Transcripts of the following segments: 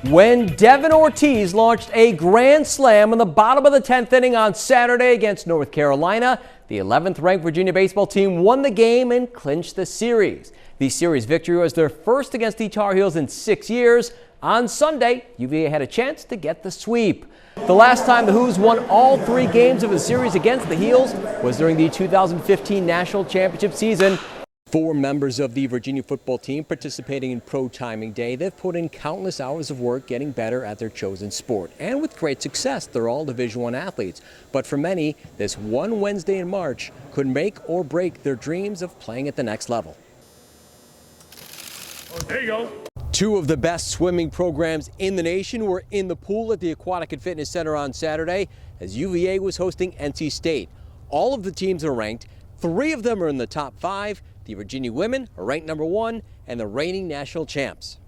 When Devin Ortiz launched a grand slam in the bottom of the 10th inning on Saturday against North Carolina, the 11th ranked Virginia baseball team won the game and clinched the series. The series victory was their first against the Tar Heels in 6 years. On Sunday, UVA had a chance to get the sweep. The last time the Hoos won all 3 games of the series against the Heels was during the 2015 National Championship season. 4 members of the Virginia football team participating in Pro Timing Day. They've put in countless hours of work getting better at their chosen sport. And with great success, they're all Division I athletes. But for many, this one Wednesday in March could make or break their dreams of playing at the next level. Oh, there you go. 2 of the best swimming programs in the nation were in the pool at the Aquatic and Fitness Center on Saturday as UVA was hosting NC State. All of the teams are ranked. 3 of them are in the top 5. The Virginia women are ranked number 1 and the reigning national champs.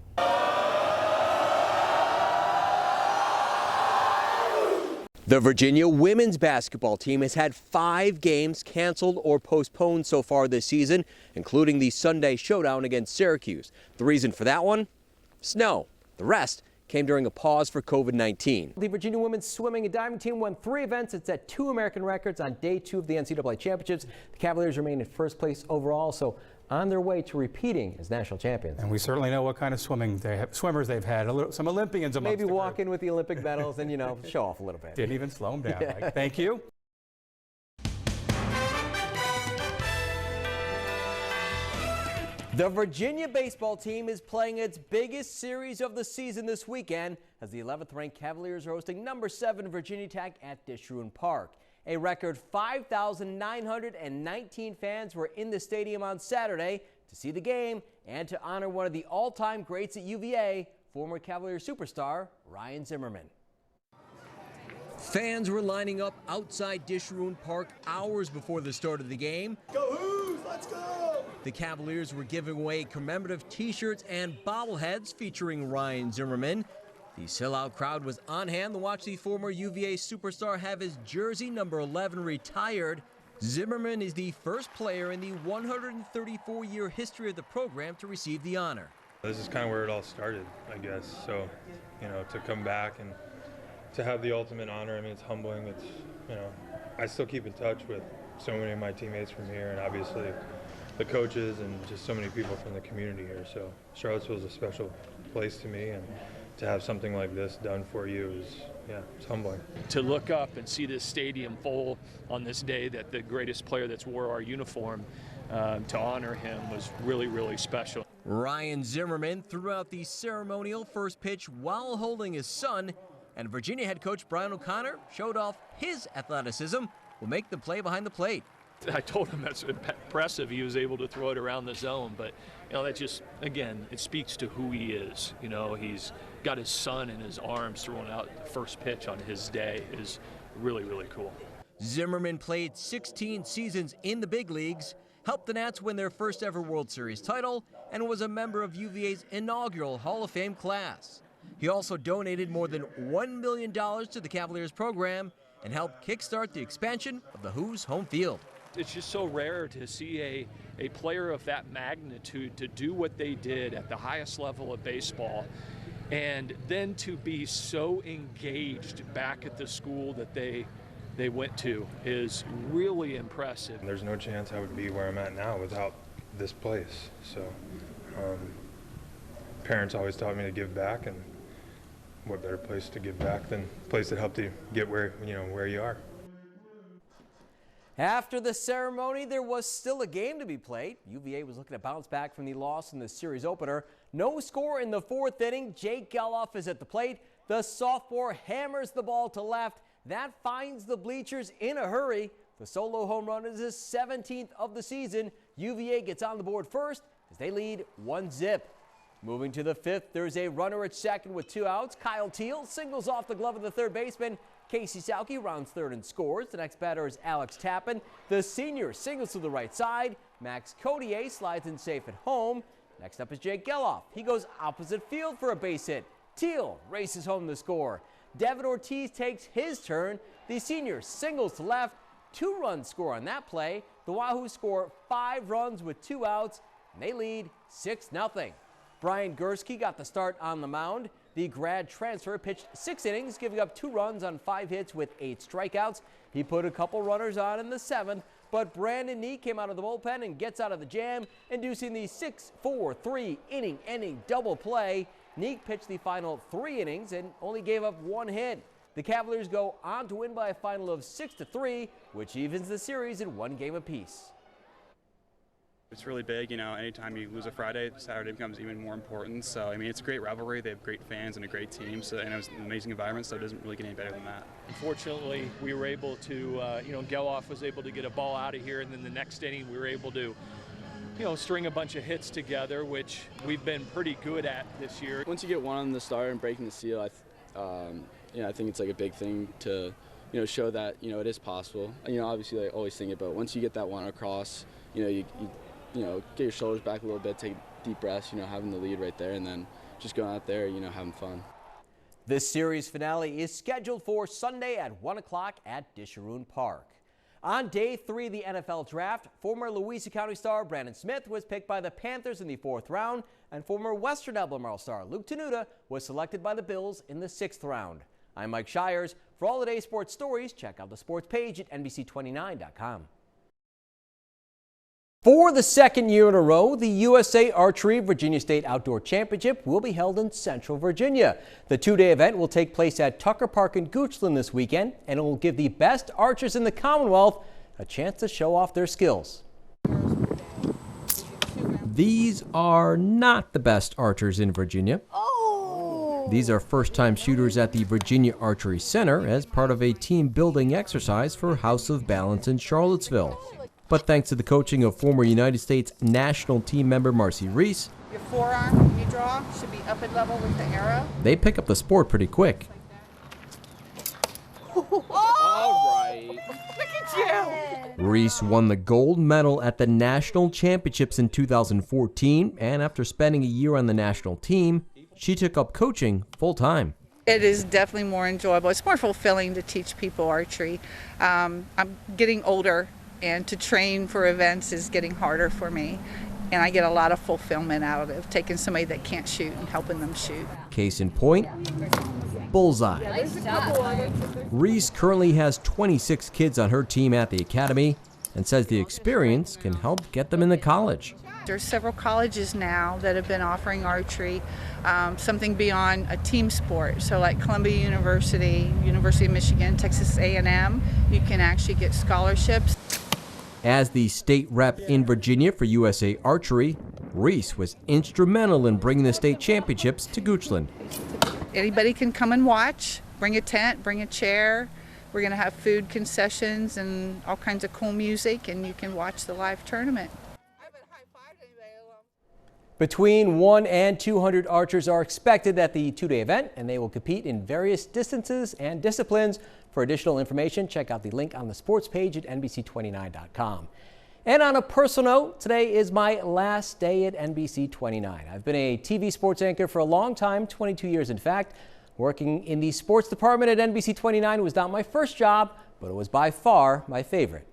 The Virginia women's basketball team has had 5 games canceled or postponed so far this season, including the Sunday showdown against Syracuse. The reason for that one? Snow. The rest came during a pause for COVID-19. The Virginia women's swimming and diving team won 3 events and set 2 American records on day 2 of the NCAA championships. The Cavaliers remain in first place overall, so on their way to repeating as national champions. And we certainly know what kind of swimmers they've had. Some Olympians amongst Maybe walk in with the Olympic medals and, show off a little bit. Didn't even slow them down. Yeah. Mike. Thank you. The Virginia baseball team is playing its biggest series of the season this weekend as the 11th ranked Cavaliers are hosting number 7 Virginia Tech at Disharoon Park. A record 5,919 fans were in the stadium on Saturday to see the game and to honor one of the all-time greats at UVA, former Cavaliers superstar Ryan Zimmerman. Fans were lining up outside Disharoon Park hours before the start of the game. Go Hoos, let's go! The Cavaliers were giving away commemorative t-shirts and bobbleheads featuring Ryan Zimmerman. The sellout crowd was on hand to watch the former UVA superstar have his jersey number 11 retired. Zimmerman is the first player in the 134-year history of the program to receive the honor. This is kind of where it all started, I guess. So, to come back and to have the ultimate honor, it's humbling. It's, I still keep in touch with so many of my teammates from here and obviously the coaches and just so many people from the community here. So Charlottesville is a special place to me, and to have something like this done for you is, it's humbling. To look up and see this stadium full on this day that the greatest player that's wore our uniform, to honor him was really, really special. Ryan Zimmerman threw out the ceremonial first pitch while holding his son, and Virginia head coach Brian O'Connor showed off his athleticism will make the play behind the plate. I told him that's impressive. He was able to throw it around the zone, but that just, again, it speaks to who he is. He's got his son in his arms throwing out the first pitch on his day is really, really cool. Zimmerman played 16 seasons in the big leagues, helped the Nats win their first ever World Series title, and was a member of UVA's inaugural Hall of Fame class. He also donated more than $1 million to the Cavaliers program and helped kickstart the expansion of the Hoos home field. It's just so rare to see a player of that magnitude to do what they did at the highest level of baseball, and then to be so engaged back at the school that they went to is really impressive. There's no chance I would be where I'm at now without this place. So parents always taught me to give back, and what better place to give back than a place that helped you get where you are. After the ceremony, there was still a game to be played. UVA was looking to bounce back from the loss in the series opener. No score in the 4th inning. Jake Geloff is at the plate. The sophomore hammers the ball to left. That finds the bleachers in a hurry. The solo home run is his 17th of the season. UVA gets on the board first as they lead 1-0. Moving to the 5th, there's a runner at second with 2 outs. Kyle Teal singles off the glove of the third baseman. Casey Sauke rounds third and scores. The next batter is Alex Tappan. The senior singles to the right side. Max Codier slides in safe at home. Next up is Jake Geloff. He goes opposite field for a base hit. Teal races home the score. Devin Ortiz takes his turn. The senior singles to left. 2-run score on that play. The Wahoos score 5 runs with 2 outs, and they lead 6-0. Brian Gursky got the start on the mound. The grad transfer pitched 6 innings, giving up 2 runs on 5 hits with 8 strikeouts. He put a couple runners on in the 7th, but Brandon Neek came out of the bullpen and gets out of the jam, inducing the 6-4-3 inning-ending double play. Neek pitched the final 3 innings and only gave up 1 hit. The Cavaliers go on to win by a final of 6-3, which evens the series in 1 game apiece. It's really big, you know, anytime you lose a Friday, Saturday becomes even more important. So, I mean, it's a great rivalry. They have great fans and a great team, so, and it was an amazing environment, so it doesn't really get any better than that. Unfortunately, we were able to, Geloff was able to get a ball out of here, and then the next inning we were able to, string a bunch of hits together, which we've been pretty good at this year. Once you get one on the start and breaking the seal, I think it's like a big thing to, show that, it is possible. Obviously I always think it, but once you get that one across, you get your shoulders back a little bit, take deep breaths, having the lead right there, and then just going out there, having fun. This series finale is scheduled for Sunday at 1 o'clock at Disharoon Park. On day 3 of the NFL draft, former Louisa County star Brandon Smith was picked by the Panthers in the 4th round, and former Western Albemarle star Luke Tenuta was selected by the Bills in the 6th round. I'm Mike Shiers. For all the day's sports stories, check out the sports page at NBC29.com. For the 2nd year in a row, the USA Archery Virginia State Outdoor Championship will be held in Central Virginia. The 2-day event will take place at Tucker Park in Goochland this weekend, and it will give the best archers in the Commonwealth a chance to show off their skills. These are not the best archers in Virginia. These are first-time shooters at the Virginia Archery Center as part of a team-building exercise for House of Balance in Charlottesville. But thanks to the coaching of former United States national team member Marcy Reese, your forearm when you draw should be up at level with the arrow. They pick up the sport pretty quick. All right. Look at you. Reese won the gold medal at the national championships in 2014, and after spending a year on the national team, she took up coaching full-time. It is definitely more enjoyable. It's more fulfilling to teach people archery. I'm getting older, and to train for events is getting harder for me. And I get a lot of fulfillment out of it, taking somebody that can't shoot and helping them shoot. Case in point, bullseye. Reese currently has 26 kids on her team at the academy and says the experience can help get them into college. There's several colleges now that have been offering archery, something beyond a team sport. So like Columbia University, University of Michigan, Texas A&M, you can actually get scholarships. As the state rep in Virginia for USA Archery, Reese was instrumental in bringing the state championships to Goochland. Anybody can come and watch, bring a tent, bring a chair. We're going to have food concessions and all kinds of cool music, and you can watch the live tournament. Between 100 and 200 archers are expected at the 2-day event, and they will compete in various distances and disciplines. For additional information, check out the link on the sports page at NBC29.com. And on a personal note, today is my last day at NBC29. I've been a TV sports anchor for a long time, 22 years in fact. Working in the sports department at NBC29 was not my first job, but it was by far my favorite.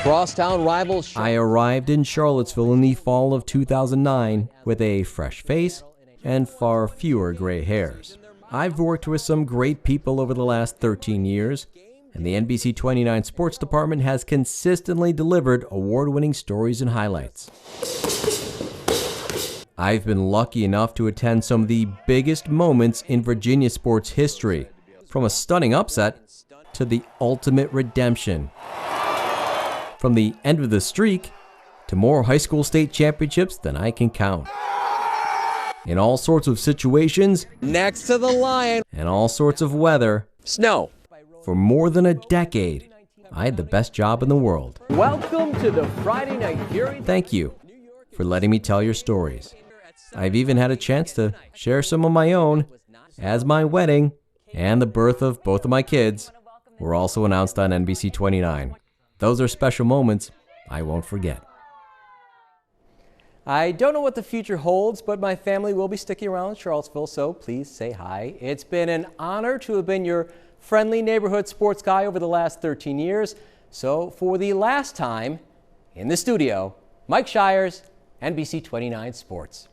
Crosstown rivals. I arrived in Charlottesville in the fall of 2009 with a fresh face and far fewer gray hairs. I've worked with some great people over the last 13 years, and the NBC 29 Sports Department has consistently delivered award-winning stories and highlights. I've been lucky enough to attend some of the biggest moments in Virginia sports history, from a stunning upset to the ultimate redemption. From the end of the streak to more high school state championships than I can count. In all sorts of situations, next to the lion, and all sorts of weather, snow. For more than a decade, I had the best job in the world. Welcome to the Friday Night Hearing. Thank you for letting me tell your stories. I've even had a chance to share some of my own, as my wedding and the birth of both of my kids were also announced on NBC 29. Those are special moments I won't forget. I don't know what the future holds, but my family will be sticking around in Charlottesville, so please say hi. It's been an honor to have been your friendly neighborhood sports guy over the last 13 years. So for the last time in the studio, Mike Shiers, NBC 29 Sports.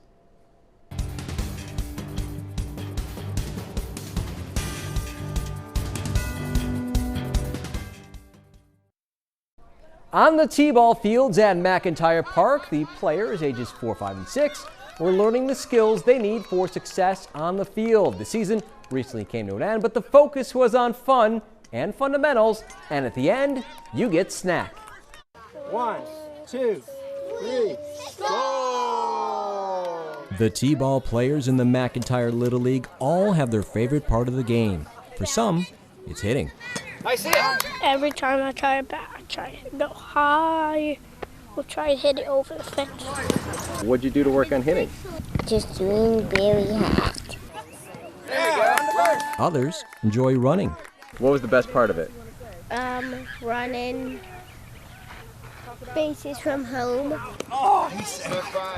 On the T-ball fields at McIntyre Park, the players ages 4, 5, and 6 were learning the skills they need for success on the field. The season recently came to an end, but the focus was on fun and fundamentals, and at the end, you get snack. 1, 2, 3, go! The T-ball players in the McIntyre Little League all have their favorite part of the game. For some, it's hitting. I see it! Every time I try it back, I try to go high. We'll try to hit it over the fence. What'd you do to work on hitting? Just doing very hard. Others enjoy running. What was the best part of it? Running bases from home.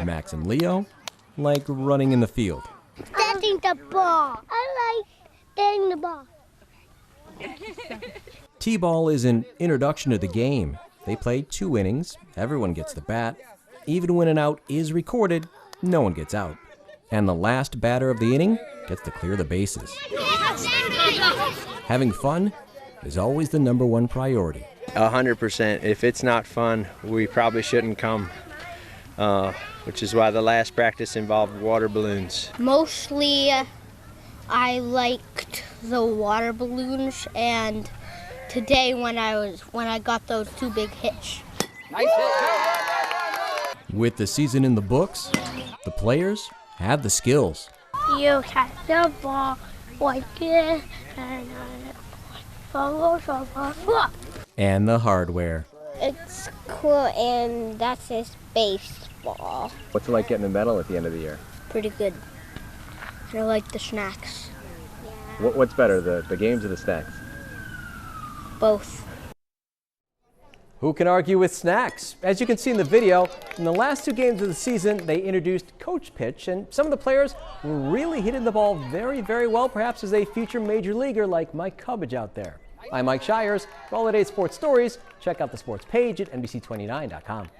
Max and Leo like running in the field. Getting the ball. I like getting the ball. T-ball is an introduction to the game. They play 2 innings, everyone gets the bat. Even when an out is recorded, no one gets out. And the last batter of the inning gets to clear the bases. Having fun is always the #1 priority. 100%. If it's not fun, we probably shouldn't come, which is why the last practice involved water balloons. Mostly, I liked the water balloons, and today when I got those 2 big hits. Nice hit. With the season in the books, the players have the skills. You catch the ball like this, and follow. And the hardware. It's cool, and that's just baseball. What's it like getting a medal at the end of the year? Pretty good. I like the snacks. What's better, the games or the snacks? Both. Who can argue with snacks? As you can see in the video, in the last 2 games of the season, they introduced coach pitch, and some of the players were really hitting the ball very, very well, perhaps as a future major leaguer like Mike Cubbage out there. I'm Mike Shiers. For all the day's sports stories, check out the sports page at NBC29.com.